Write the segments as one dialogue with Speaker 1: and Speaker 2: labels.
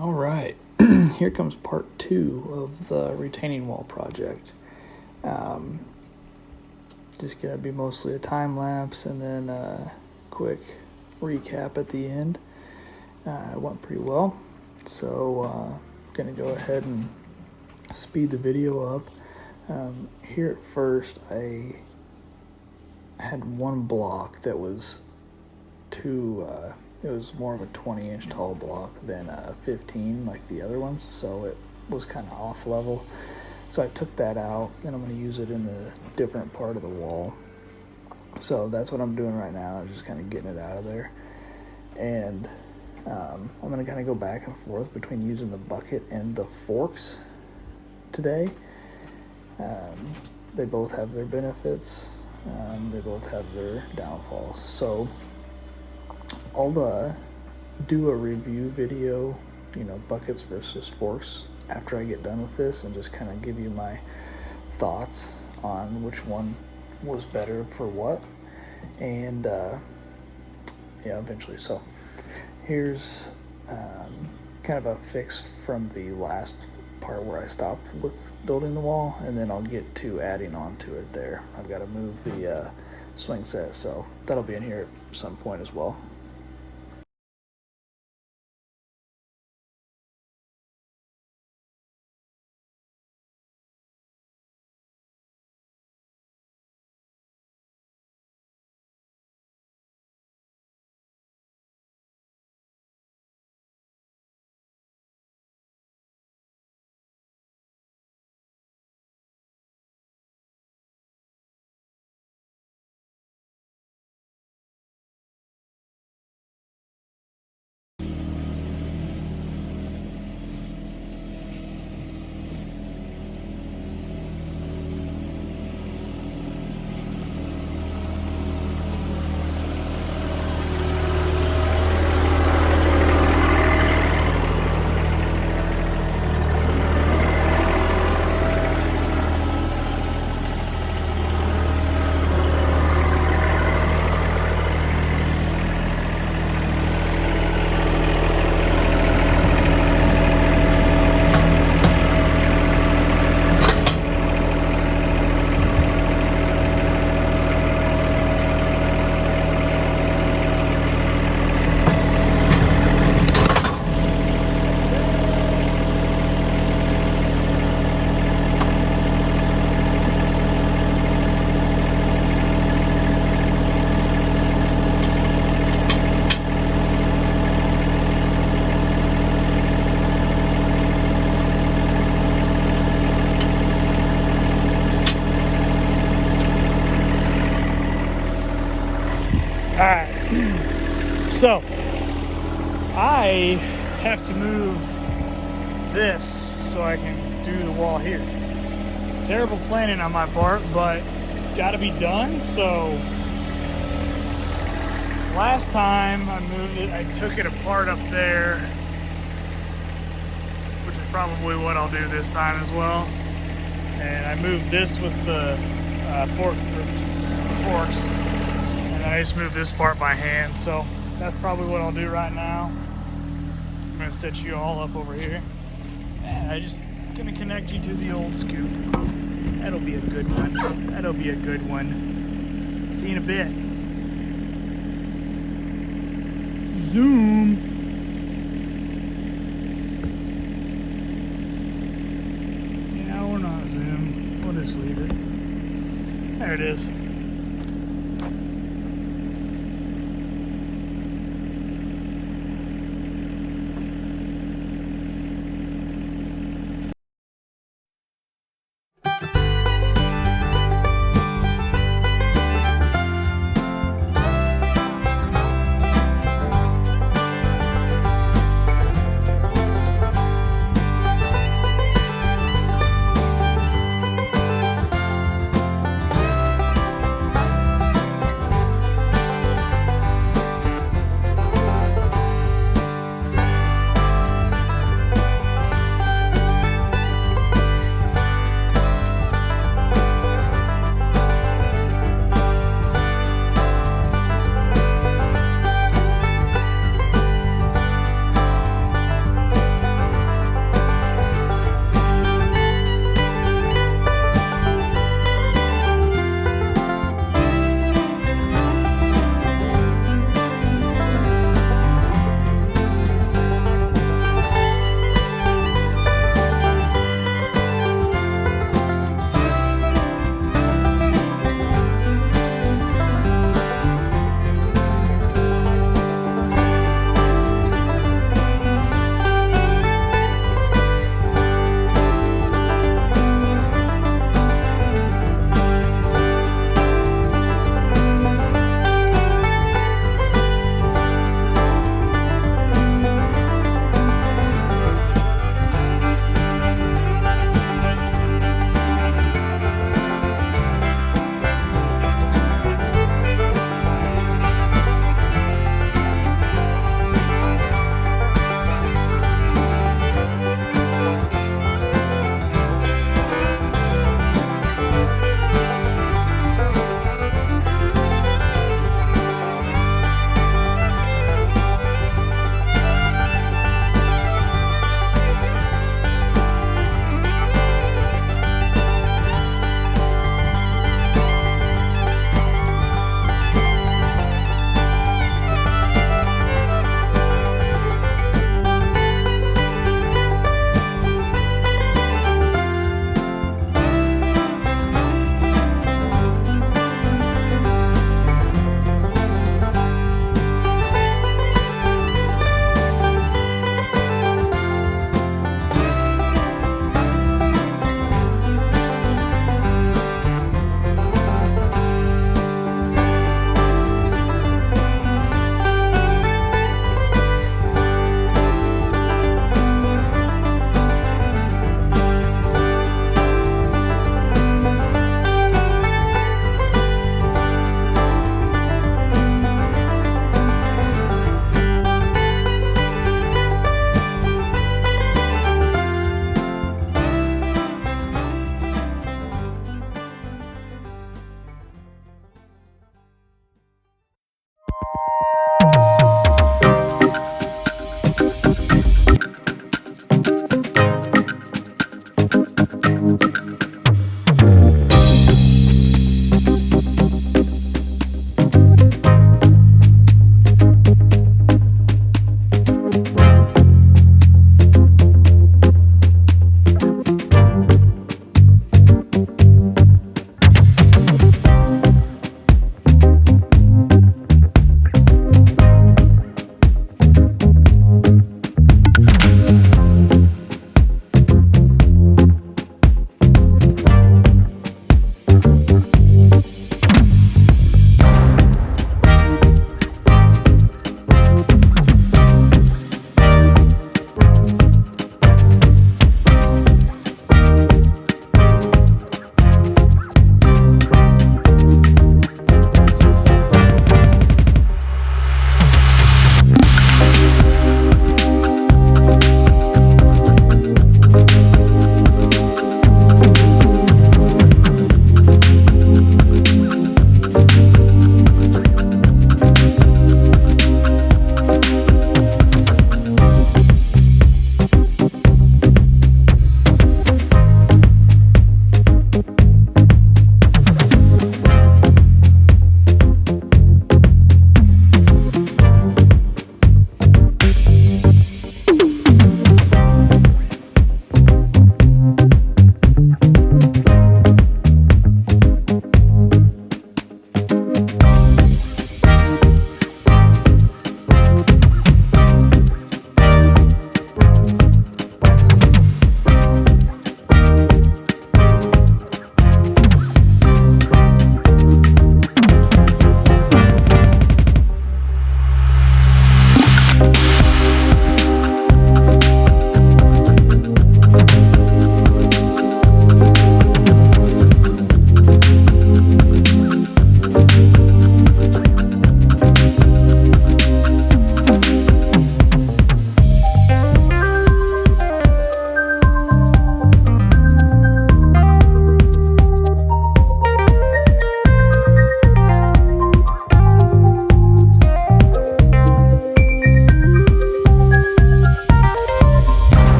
Speaker 1: All right, here comes part 2 of the retaining wall project. Just gonna be mostly a time lapse and then a quick recap at the end. It went pretty well, so gonna go ahead and speed the video up. Here at first, I had one block that was it was more of a 20-inch tall block than a 15 like the other ones, so it was kind of off level. So I took that out, and I'm going to use it in a different part of the wall. So that's what I'm doing right now. I'm just kind of getting it out of there. And I'm going to kind of go back and forth between using the bucket and the forks today. They both have their benefits. They both have their downfalls. So I'll do a review video, buckets versus forks, after I get done with this, and just kind of give you my thoughts on which one was better for what, and eventually. So here's kind of a fix from the last part where I stopped with building the wall, and then I'll get to adding on to it there. I've got to move the swing set, so that'll be in here at some point as well. Alright, so I have to move this so I can do the wall here. Terrible planning on my part, but it's got to be done. So last time I moved it, I took it apart up there, which is probably what I'll do this time as well. And I moved this with the forks. And I just moved this part by hand, so that's probably what I'll do right now. I'm gonna set you all up over here, and I'm just gonna connect you to the old scoop. That'll be a good one. That'll be a good one. See you in a bit. Zoom. Yeah, we're not zoom. We'll just leave it. There it is.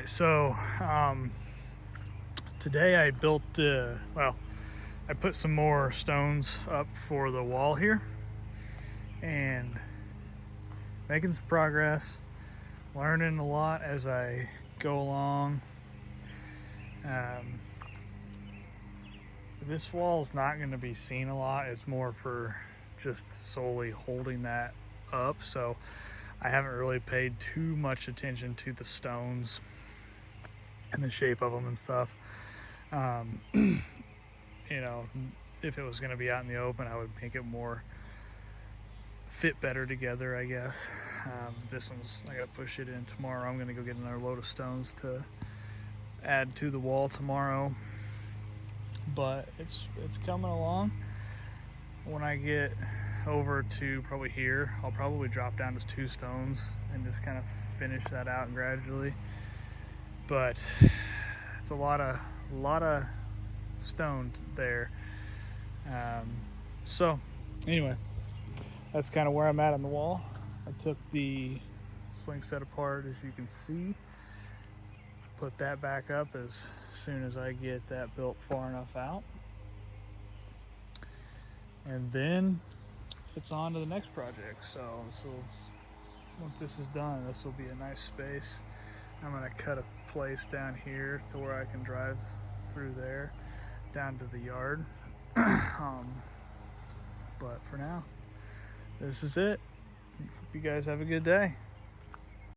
Speaker 1: right, so today I built I put some more stones up for the wall here and making some progress, learning a lot as I go along. This wall is not going to be seen a lot. It's more for just solely holding that up, so I haven't really paid too much attention to the stones and the shape of them and stuff. You know, if it was going to be out in the open, I would make it more fit better together, I guess. This one's, I gotta push it in tomorrow. I'm gonna go get another load of stones to add to the wall tomorrow, but it's coming along. When I get over to probably here, I'll probably drop down to 2 stones and just kind of finish that out gradually. But it's a lot of stone there. So anyway, that's kind of where I'm at on the wall. I took the swing set apart, as you can see, put that back up as soon as I get that built far enough out, and then it's on to the next project. So once this is done, this will be a nice space. I'm gonna cut a place down here to where I can drive through there down to the yard. But for now, this is it. Hope you guys have a good day.